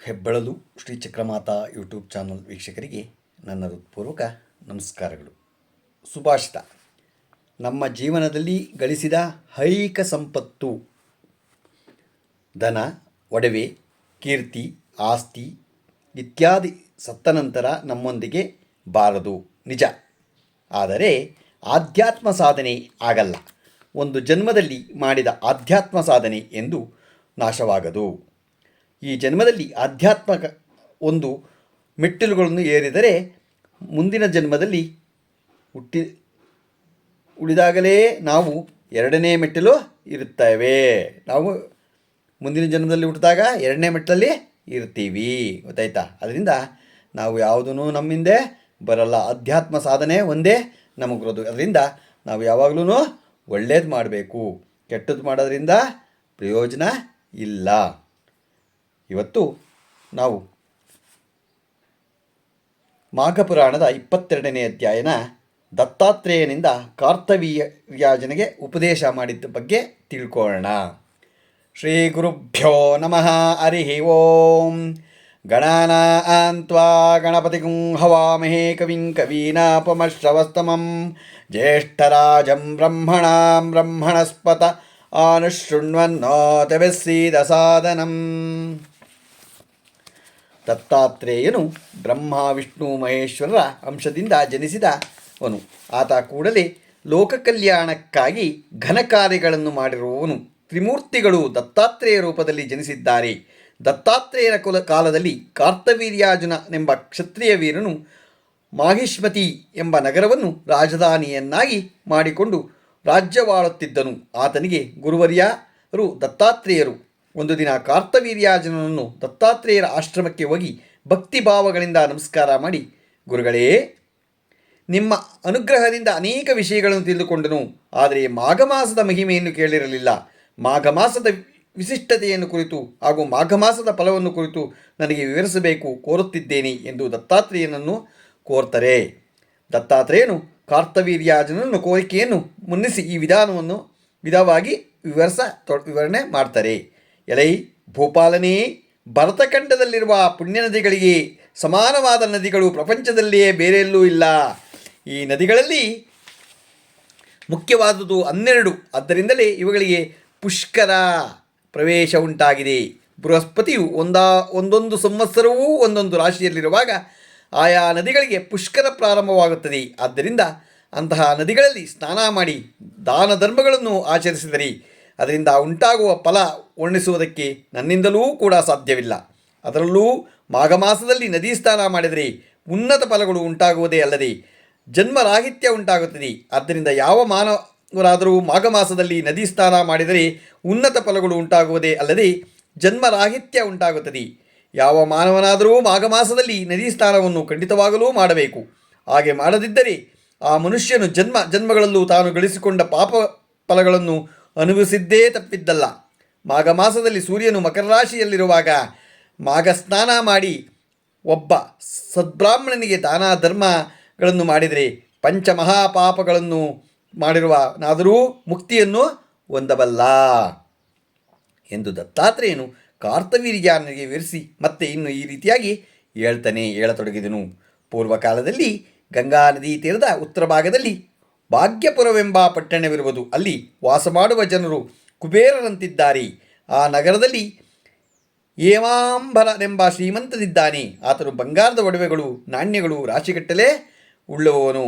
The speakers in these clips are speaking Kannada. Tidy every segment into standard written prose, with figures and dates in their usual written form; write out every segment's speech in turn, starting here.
ಹೆಬ್ಬಳಲು ಶ್ರೀ ಚಕ್ರಮಾತಾ ಯೂಟ್ಯೂಬ್ ಚಾನಲ್ ವೀಕ್ಷಕರಿಗೆ ನನ್ನ ಹೃತ್ಪೂರ್ವಕ ನಮಸ್ಕಾರಗಳು. ಸುಭಾಷಿತ: ನಮ್ಮ ಜೀವನದಲ್ಲಿ ಗಳಿಸಿದ ಐಹಿಕ ಸಂಪತ್ತು ಧನ, ಒಡವೆ, ಕೀರ್ತಿ, ಆಸ್ತಿ ಇತ್ಯಾದಿ ಸತ್ತ ನಂತರ ನಮ್ಮೊಂದಿಗೆ ಬಾರದು, ನಿಜ. ಆದರೆ ಆಧ್ಯಾತ್ಮ ಸಾಧನೆ ಆಗಲ್ಲ. ಒಂದು ಜನ್ಮದಲ್ಲಿ ಮಾಡಿದ ಆಧ್ಯಾತ್ಮ ಸಾಧನೆ ಎಂದು ನಾಶವಾಗದು. ಈ ಜನ್ಮದಲ್ಲಿ ಆಧ್ಯಾತ್ಮಕ ಒಂದು ಮೆಟ್ಟಿಲುಗಳನ್ನು ಏರಿದರೆ ಮುಂದಿನ ಜನ್ಮದಲ್ಲಿ ಉಳಿದಾಗಲೇ ನಾವು ಎರಡನೇ ಮೆಟ್ಟಿಲು ಇರುತ್ತೇವೆ. ನಾವು ಮುಂದಿನ ಜನ್ಮದಲ್ಲಿ ಹುಟ್ಟಿದಾಗ ಎರಡನೇ ಮೆಟ್ಟಲಲ್ಲಿ ಇರ್ತೀವಿ, ಗೊತ್ತಾಯ್ತಾ? ಅದರಿಂದ ನಾವು ಯಾವುದೂ ನಮ್ಮಿಂದೆ ಬರಲ್ಲ. ಆಧ್ಯಾತ್ಮ ಸಾಧನೆ ಒಂದೇ ನಮಗಿರೋದು. ಅದರಿಂದ ನಾವು ಯಾವಾಗಲೂ ಒಳ್ಳೇದು ಮಾಡಬೇಕು. ಕೆಟ್ಟದ್ದು ಮಾಡೋದ್ರಿಂದ ಪ್ರಯೋಜನ ಇಲ್ಲ. ಇವತ್ತು ನಾವು ಮಾಘಪುರಾಣದ 22ನೇ ಅಧ್ಯಾಯನ ದತ್ತಾತ್ರೇಯನಿಂದ ಕಾರ್ತವೀರ್ಯಾರ್ಜುನಿಗೆ ಉಪದೇಶ ಮಾಡಿದ್ದ ಬಗ್ಗೆ ತಿಳ್ಕೊಳ್ಳೋಣ. ಶ್ರೀ ಗುರುಭ್ಯೋ ನಮಃ. ಹರಿ ಓಂ. ಗಣಾನಾಂ ತ್ವಾ ಗಣಪತಿಗುಂ ಹವಾಮಹೇ ಕವಿಂ ಕವೀನಾಪಮಶ್ರವಸ್ತಮಂ ಜ್ಯೇಷ್ಠರಾಜಂ ಬ್ರಹ್ಮಣಾಂ ಬ್ರಹ್ಮಣಸ್ಪತ ಆನುಶೃಣ್ವನ್ನೋತವೆಸ್ಸೀದಸಾದನಂ. ದತ್ತಾತ್ರೇಯನು ಬ್ರಹ್ಮ ವಿಷ್ಣು ಮಹೇಶ್ವರರ ಅಂಶದಿಂದ ಜನಿಸಿದವನು. ಆತ ಕೂಡಲೇ ಲೋಕ ಕಲ್ಯಾಣಕ್ಕಾಗಿ ಘನ ಕಾರ್ಯಗಳನ್ನು ಮಾಡಿರುವವನು. ತ್ರಿಮೂರ್ತಿಗಳು ದತ್ತಾತ್ರೇಯ ರೂಪದಲ್ಲಿ ಜನಿಸಿದ್ದಾರೆ. ದತ್ತಾತ್ರೇಯನ ಕಾಲದಲ್ಲಿ ಕಾರ್ತವೀರ್ಯಾರ್ಜುನನೆಂಬ ಕ್ಷತ್ರಿಯ ವೀರನು ಮಾಹಿಷ್ಮತಿ ಎಂಬ ನಗರವನ್ನು ರಾಜಧಾನಿಯನ್ನಾಗಿ ಮಾಡಿಕೊಂಡು ರಾಜ್ಯವಾಳುತ್ತಿದ್ದನು. ಆತನಿಗೆ ಗುರುವರ್ಯರು ದತ್ತಾತ್ರೇಯರು ಒಂದು ದಿನ ಕಾರ್ತವೀರ್ಯಾರ್ಜುನನನ್ನು ದತ್ತಾತ್ರೇಯರ ಆಶ್ರಮಕ್ಕೆ ಹೋಗಿ ಭಕ್ತಿ ಭಾವಗಳಿಂದ ನಮಸ್ಕಾರ ಮಾಡಿ, ಗುರುಗಳೇ, ನಿಮ್ಮ ಅನುಗ್ರಹದಿಂದ ಅನೇಕ ವಿಷಯಗಳನ್ನು ತಿಳಿದುಕೊಂಡನು. ಆದರೆ ಮಾಘ ಮಾಸದ ಮಹಿಮೆಯನ್ನು ಕೇಳಿರಲಿಲ್ಲ. ಮಾಘ ಮಾಸದ ವಿಶಿಷ್ಟತೆಯನ್ನು ಕುರಿತು ಹಾಗೂ ಮಾಘ ಮಾಸದ ಫಲವನ್ನು ಕುರಿತು ನನಗೆ ವಿವರಿಸಬೇಕು ಕೋರುತ್ತಿದ್ದೇನೆ ಎಂದು ದತ್ತಾತ್ರೇಯನನ್ನು ಕೋರ್ತಾರೆ. ದತ್ತಾತ್ರೇಯನು ಕಾರ್ತವೀರ್ಯಾರ್ಜುನನ ಕೋರಿಕೆಯನ್ನು ಮನ್ನಿಸಿ ಈ ವಿಧವಾಗಿ ವಿವರಣೆ ಮಾಡ್ತಾರೆ. ಎಲೈ ಭೂಪಾಲನೇ, ಭರತಖಂಡದಲ್ಲಿರುವ ಪುಣ್ಯ ನದಿಗಳಿಗೆ ಸಮಾನವಾದ ನದಿಗಳು ಪ್ರಪಂಚದಲ್ಲಿಯೇ ಬೇರೆಲ್ಲೂ ಇಲ್ಲ. ಈ ನದಿಗಳಲ್ಲಿ ಮುಖ್ಯವಾದುದು 12. ಆದ್ದರಿಂದಲೇ ಇವುಗಳಿಗೆ ಪುಷ್ಕರ ಪ್ರವೇಶ ಉಂಟಾಗಿದೆ. ಬೃಹಸ್ಪತಿಯು ಒಂದೊಂದು ಸಂವತ್ಸರವೂ ಒಂದೊಂದು ರಾಶಿಯಲ್ಲಿರುವಾಗ ಆಯಾ ನದಿಗಳಿಗೆ ಪುಷ್ಕರ ಪ್ರಾರಂಭವಾಗುತ್ತದೆ. ಆದ್ದರಿಂದ ಅಂತಹ ನದಿಗಳಲ್ಲಿ ಸ್ನಾನ ಮಾಡಿ ದಾನ ಧರ್ಮಗಳನ್ನು ಆಚರಿಸಿದರೆ ಅದರಿಂದ ಉಂಟಾಗುವ ಫಲ ವರ್ಣಿಸುವುದಕ್ಕೆ ನನ್ನಿಂದಲೂ ಕೂಡ ಸಾಧ್ಯವಿಲ್ಲ. ಅದರಲ್ಲೂ ಮಾಘ ಮಾಸದಲ್ಲಿ ನದಿ ಸ್ನಾನ ಮಾಡಿದರೆ ಉನ್ನತ ಫಲಗಳು ಉಂಟಾಗುವುದೇ ಅಲ್ಲದೆ ಜನ್ಮರಾಹಿತ್ಯ ಉಂಟಾಗುತ್ತದೆ. ಆದ್ದರಿಂದ ಯಾವ ಮಾನವರಾದರೂ ಮಾಘ ಮಾಸದಲ್ಲಿ ನದಿ ಸ್ನಾನ ಮಾಡಿದರೆ ಉನ್ನತ ಫಲಗಳು ಉಂಟಾಗುವುದೇ ಅಲ್ಲದೆ ಜನ್ಮರಾಹಿತ್ಯ ಉಂಟಾಗುತ್ತದೆ. ಯಾವ ಮಾನವನಾದರೂ ಮಾಘ ಮಾಸದಲ್ಲಿ ನದಿ ಸ್ನಾನವನ್ನು ಖಂಡಿತವಾಗಲೂ ಮಾಡಬೇಕು. ಹಾಗೆ ಮಾಡದಿದ್ದರೆ ಆ ಮನುಷ್ಯನು ಜನ್ಮಗಳಲ್ಲೂ ತಾನು ಗಳಿಸಿಕೊಂಡ ಪಾಪ ಫಲಗಳನ್ನು ಅನುಭವಿಸಿದ್ದೇ ತಪ್ಪಿದ್ದಲ್ಲ. ಮಾಘ ಮಾಸದಲ್ಲಿ ಸೂರ್ಯನು ಮಕರ ರಾಶಿಯಲ್ಲಿರುವಾಗ ಮಾಘ ಸ್ನಾನ ಮಾಡಿ ಒಬ್ಬ ಸದ್ಬ್ರಾಹ್ಮಣನಿಗೆ ದಾನ ಧರ್ಮಗಳನ್ನು ಮಾಡಿದರೆ ಪಂಚಮಹಾಪಾಪಗಳನ್ನು ಮಾಡಿರುವನಾದರೂ ಮುಕ್ತಿಯನ್ನು ಹೊಂದಬಲ್ಲ ಎಂದು ದತ್ತಾತ್ರೇಯನು ಕಾರ್ತವೀರ್ಯಾರ್ಜುನನಿಗೆ ವಿವರಿಸಿ ಮತ್ತೆ ಇನ್ನು ಈ ರೀತಿಯಾಗಿ ಹೇಳತೊಡಗಿದನು. ಪೂರ್ವಕಾಲದಲ್ಲಿ ಗಂಗಾ ನದಿ ತೀರದ ಉತ್ತರ ಭಾಗದಲ್ಲಿ ಭಾಗ್ಯಪುರವೆಂಬ ಪಟ್ಟಣವಿರುವುದು. ಅಲ್ಲಿ ವಾಸ ಮಾಡುವ ಜನರು ಕುಬೇರರಂತಿದ್ದಾರೆ. ಆ ನಗರದಲ್ಲಿ ಹೇಮಾಂಬರನೆಂಬ ಶ್ರೀಮಂತನಿದ್ದಾನೆ. ಆತನು ಬಂಗಾರದ ಒಡವೆಗಳು, ನಾಣ್ಯಗಳು ರಾಶಿಗಟ್ಟಲೆ ಉಳ್ಳವನು.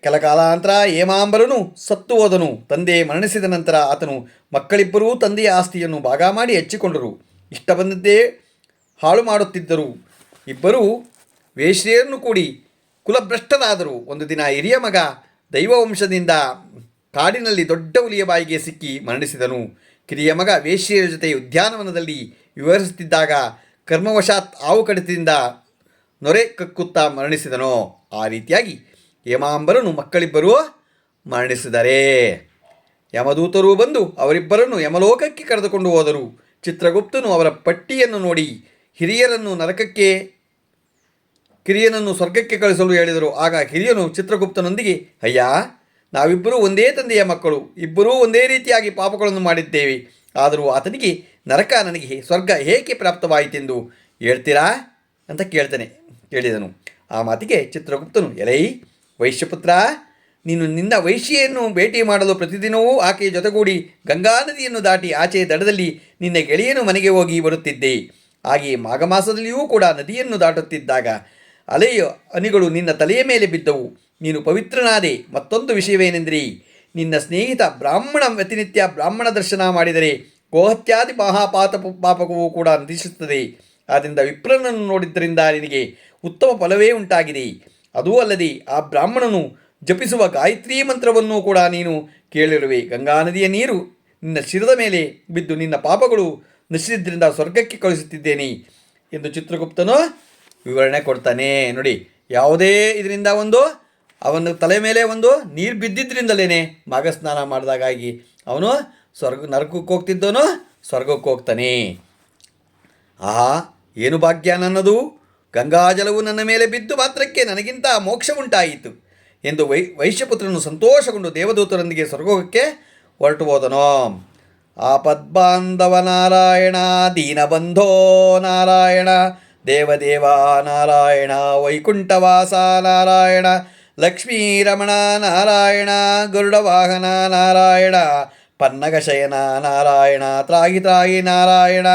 ಕೆಲ ಕಾಲಾಂತರ ಹೇಮಾಂಬರನು ಸತ್ತು ಹೋದನು. ತಂದೆ ಮರಣಿಸಿದ ನಂತರ ಆತನು ಮಕ್ಕಳಿಬ್ಬರೂ ತಂದೆಯ ಆಸ್ತಿಯನ್ನು ಭಾಗ ಮಾಡಿ ಹಚ್ಚಿಕೊಂಡರು. ಇಷ್ಟ ಬಂದದ್ದೇ ಹಾಳು ಮಾಡುತ್ತಿದ್ದರು. ಇಬ್ಬರೂ ವೇಶ್ಯೆಯನ್ನು ಕೂಡಿ ಕುಲಭ್ರಷ್ಟರಾದರು. ಒಂದು ದಿನ ಹಿರಿಯ ಮಗ ದೈವವಂಶದಿಂದ ಕಾಡಿನಲ್ಲಿ ದೊಡ್ಡ ಹುಲಿಯ ಬಾಯಿಗೆ ಸಿಕ್ಕಿ ಮರಣಿಸಿದನು. ಕಿರಿಯ ಮಗ ವೇಶ್ಯೆಯರ ಜೊತೆ ಉದ್ಯಾನವನದಲ್ಲಿ ವಿವರಿಸುತ್ತಿದ್ದಾಗ ಕರ್ಮವಶಾತ್ ಹಾವು ಕಡಿತದಿಂದ ನೊರೆ ಕಕ್ಕುತ್ತಾ ಮರಣಿಸಿದನು. ಆ ರೀತಿಯಾಗಿ ಹೇಮಾಂಬರನು ಮಕ್ಕಳಿಬ್ಬರೂ ಮರಣಿಸಿದರೆ ಯಮದೂತರು ಬಂದು ಅವರಿಬ್ಬರನ್ನು ಯಮಲೋಕಕ್ಕೆ ಕರೆದುಕೊಂಡು ಹೋದರು. ಚಿತ್ರಗುಪ್ತನು ಅವರ ಪಟ್ಟಿಯನ್ನು ನೋಡಿ ಕಿರಿಯನನ್ನು ಸ್ವರ್ಗಕ್ಕೆ ಕಳಿಸಲು ಹೇಳಿದರು. ಆಗ ಹಿರಿಯನು ಚಿತ್ರಗುಪ್ತನೊಂದಿಗೆ, ಅಯ್ಯ, ನಾವಿಬ್ಬರೂ ಒಂದೇ ತಂದೆಯ ಮಕ್ಕಳು, ಇಬ್ಬರೂ ಒಂದೇ ರೀತಿಯಾಗಿ ಪಾಪಗಳನ್ನು ಮಾಡಿದ್ದೇವೆ. ಆದರೂ ಆತನಿಗೆ ನರಕ, ನನಗೆ ಸ್ವರ್ಗ ಏಕೆ ಪ್ರಾಪ್ತವಾಯಿತೆಂದು ಹೇಳ್ತೀರಾ ಅಂತ ಕೇಳಿದನು. ಆ ಮಾತಿಗೆ ಚಿತ್ರಗುಪ್ತನು, ಎಲೈ ವೈಶ್ಯಪುತ್ರ, ನೀನು ನಿನ್ನ ವೈಶ್ಯೆಯನ್ನು ಭೇಟಿ ಮಾಡಲು ಪ್ರತಿದಿನವೂ ಆಕೆಯ ಜೊತೆಗೂಡಿ ಗಂಗಾ ನದಿಯನ್ನು ದಾಟಿ ಆಚೆಯ ದಡದಲ್ಲಿ ನಿನ್ನ ಗೆಳೆಯನು ಮನೆಗೆ ಹೋಗಿ ಬರುತ್ತಿದ್ದೆ. ಹಾಗೆಯೇ ಮಾಘ ಮಾಸದಲ್ಲಿಯೂ ಕೂಡ ನದಿಯನ್ನು ದಾಟುತ್ತಿದ್ದಾಗ ಅಲೆಯ ಹನಿಗಳು ನಿನ್ನ ತಲೆಯ ಮೇಲೆ ಬಿದ್ದವು. ನೀನು ಪವಿತ್ರನಾದೆ. ಮತ್ತೊಂದು ವಿಷಯವೇನೆಂದರೆ, ನಿನ್ನ ಸ್ನೇಹಿತ ಬ್ರಾಹ್ಮಣ ಪ್ರತಿನಿತ್ಯ ಬ್ರಾಹ್ಮಣ ದರ್ಶನ ಮಾಡಿದರೆ ಗೋಹತ್ಯಾದಿ ಪಾಪಕವೂ ಕೂಡ ನಶಿಸುತ್ತದೆ. ಆದ್ದರಿಂದ ವಿಪ್ರನನ್ನು ನೋಡಿದ್ದರಿಂದ ನಿನಗೆ ಉತ್ತಮ ಫಲವೇ ಉಂಟಾಗಿದೆ. ಅದೂ ಅಲ್ಲದೆ ಆ ಬ್ರಾಹ್ಮಣನು ಜಪಿಸುವ ಗಾಯತ್ರಿ ಮಂತ್ರವನ್ನು ಕೂಡ ನೀನು ಕೇಳಿರುವೆ. ಗಂಗಾ ನದಿಯ ನೀರು ನಿನ್ನ ಶಿರದ ಮೇಲೆ ಬಿದ್ದು ನಿನ್ನ ಪಾಪಗಳು ನಶಿಸಿದ್ದರಿಂದ ಸ್ವರ್ಗಕ್ಕೆ ಕಳುಹಿಸುತ್ತಿದ್ದೇನೆ ಎಂದು ಚಿತ್ರಗುಪ್ತನು ವಿವರಣೆ ಕೊಡ್ತಾನೆ. ನೋಡಿ, ಯಾವುದೇ ಇದರಿಂದ ಅವನ ತಲೆ ಮೇಲೆ ನೀರು ಬಿದ್ದಿದ್ದರಿಂದಲೇ ಮಾಘ ಸ್ನಾನ ಮಾಡಿದಾಗಾಗಿ ಅವನು ನರಕಕ್ಕೆ ಹೋಗ್ತಿದ್ದವನು ಸ್ವರ್ಗಕ್ಕೆ ಹೋಗ್ತಾನೆ. ಆಹಾ, ಏನು ಭಾಗ್ಯ ನನ್ನದು! ಗಂಗಾಜಲವು ನನ್ನ ಮೇಲೆ ಬಿದ್ದು ಮಾತ್ರಕ್ಕೆ ನನಗಿಂತ ಮೋಕ್ಷ ಉಂಟಾಯಿತು ಎಂದು ವೈಶ್ಯಪುತ್ರನು ಸಂತೋಷಗೊಂಡು ದೇವದೂತರೊಂದಿಗೆ ಸ್ವರ್ಗಕ್ಕೆ ಹೊರಟು ಹೋದನು. ಆಪದ್ಬಾಂಧವ ನಾರಾಯಣ, ದೀನಬಂಧೋ ನಾರಾಯಣ, ದೇವದೇವ ನಾರಾಯಣ, ವೈಕುಂಠವಾಸ ನಾರಾಯಣ, ಲಕ್ಷ್ಮೀರಮಣ ನಾರಾಯಣ, ಗರುಡವಾಹನ ನಾರಾಯಣ, ಪನ್ನಗಶಯನ ನಾರಾಯಣ, ತ್ರಾಗಿ ತ್ರಾಗಿ ನಾರಾಯಣ,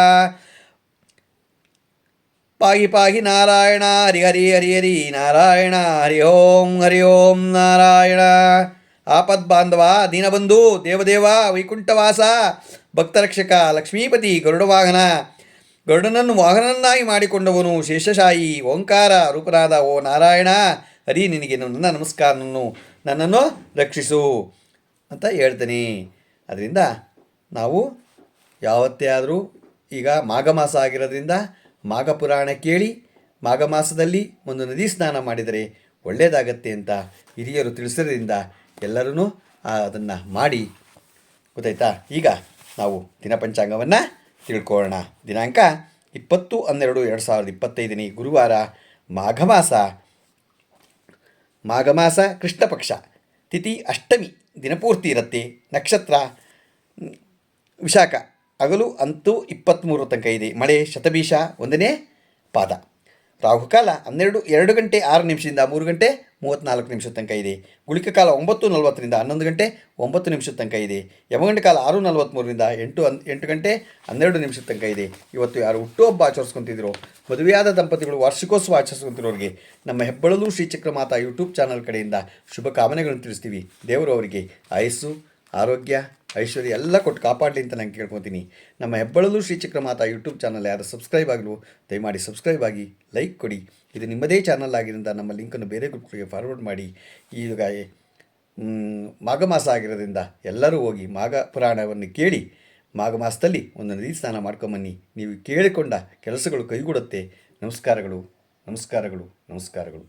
ಪಾಗಿ ಪಾಗಿ ನಾರಾಯಣ, ಹರಿ ಹರಿ ಹರಿ ಹರಿ ನಾರಾಯಣ, ಹರಿ ಓಂ ನಾರಾಯಣ. ಆಪದ್ಬಾಂಧವ, ದೀನಬಂಧು, ದೇವದೇವ, ವೈಕುಂಠವಾಸ, ಭಕ್ತರಕ್ಷಕ, ಲಕ್ಷ್ಮೀಪತಿ, ಗರುಡವಾಹನ, ಗರುಡನನ್ನು ವಾಹನನ್ನಾಗಿ ಮಾಡಿಕೊಂಡವನು, ಶೇಷಶಾಹಿ, ಓಂಕಾರ ರೂಪನಾದ ಓ ನಾರಾಯಣ, ಹರಿ ನಿನಗೆ ನನ್ನ ನನ್ನನ್ನು ರಕ್ಷಿಸು ಅಂತ ಹೇಳ್ತಾನೆ. ಅದರಿಂದ ನಾವು ಯಾವತ್ತೇ ಆದರೂ ಈಗ ಮಾಘ ಮಾಸ ಆಗಿರೋದ್ರಿಂದ ಮಾಘ ಪುರಾಣ ಕೇಳಿ ಮಾಘ ಮಾಸದಲ್ಲಿ ಒಂದು ನದಿ ಸ್ನಾನ ಮಾಡಿದರೆ ಒಳ್ಳೆಯದಾಗತ್ತೆ ಅಂತ ಹಿರಿಯರು ತಿಳಿಸಿರೋದ್ರಿಂದ ಎಲ್ಲರೂ ಅದನ್ನು ಮಾಡಿ. ಗೊತ್ತಾಯ್ತಾ? ಈಗ ನಾವು ದಿನಪಂಚಾಂಗವನ್ನು ತಿಳ್ಕೊಳ್ಳೋಣ. ದಿನಾಂಕ 20/12/2025 ಗುರುವಾರ, ಮಾಘ ಮಾಸ ಕೃಷ್ಣ ಪಕ್ಷ, ತಿಥಿ ಅಷ್ಟಮಿ, ದಿನಪೂರ್ತಿ ಇರುತ್ತೆ. ನಕ್ಷತ್ರ ವಿಶಾಖ, ಹಗಲು ಅಂತೂ 23 ತನಕ ಇದೆ. ಮಳೆ ಶತಭೀಷ 1ನೇ ಪಾದ. ರಾಹುಕಾಲ 2 ಗಂಟೆ 6 ನಿಮಿಷದಿಂದ 3 ಗಂಟೆ 34 ನಿಮಿಷದ ತನಕ ಇದೆ. ಗುಳಿಕ ಕಾಲ 9:40ರಿಂದ 11 ಗಂಟೆ 9 ನಿಮಿಷದ ತನಕ ಇದೆ. ಯಮಗಂಡ ಕಾಲ 6:43ರಿಂದ 8 ಗಂಟೆ 12 ನಿಮಿಷದ ತನಕ ಇದೆ. ಇವತ್ತು ಯಾರು ಹುಟ್ಟುಹಬ್ಬ ಆಚರಿಸ್ಕೊತಿದ್ರು, ಮದುವೆಯಾದ ದಂಪತಿಗಳು ವಾರ್ಷಿಕೋತ್ಸವ ಆಚರಿಸ್ಕೊತಿರೋರಿಗೆ ನಮ್ಮ ಹೆಬ್ಬಳಲು ಶ್ರೀಚಕ್ರ ಮಾತಾ ಯೂಟ್ಯೂಬ್ ಚಾನಲ್ ಕಡೆಯಿಂದ ಶುಭ ಕಾಮನೆಗಳನ್ನು ತಿಳಿಸ್ತೀವಿ. ದೇವರು ಅವರಿಗೆ ಆಯಸ್ಸು, ಆರೋಗ್ಯ, ಐಶ್ವರ್ಯ ಎಲ್ಲ ಕೊಟ್ಟು ಕಾಪಾಡಲಿ ಅಂತ ನಾನು ಕೇಳ್ಕೊತೀನಿ. ನಮ್ಮ ಹೆಬ್ಬಳಲು ಶ್ರೀಚಕ್ರ ಮಾತಾ ಯೂಟ್ಯೂಬ್ ಚಾನಲ್ ಯಾರು ಸಬ್ಸ್ಕ್ರೈಬ್ ಆಗಲು ದಯಮಾಡಿ ಸಬ್ಸ್ಕ್ರೈಬ್ ಆಗಿ, ಲೈಕ್ ಕೊಡಿ. ಇದು ನಿಮ್ಮದೇ ಚಾನಲ್ ಆಗಿರೋದ್ರಿಂದ ನಮ್ಮ ಲಿಂಕನ್ನು ಬೇರೆ ಗ್ರೂಪ್ಗಳಿಗೆ ಫಾರ್ವರ್ಡ್ ಮಾಡಿ. ಈಗ ಮಾಘ ಮಾಸ ಆಗಿರೋದ್ರಿಂದ ಎಲ್ಲರೂ ಹೋಗಿ ಮಾಘ ಪುರಾಣವನ್ನು ಕೇಳಿ ಮಾಘ ಮಾಸದಲ್ಲಿ ಒಂದು ನದಿ ಸ್ನಾನ ಮಾಡ್ಕೊಂಬನ್ನಿ. ನೀವು ಕೇಳಿಕೊಂಡ ಕೆಲಸಗಳು ಕೈಗೂಡುತ್ತೆ. ನಮಸ್ಕಾರಗಳು, ನಮಸ್ಕಾರಗಳು, ನಮಸ್ಕಾರಗಳು.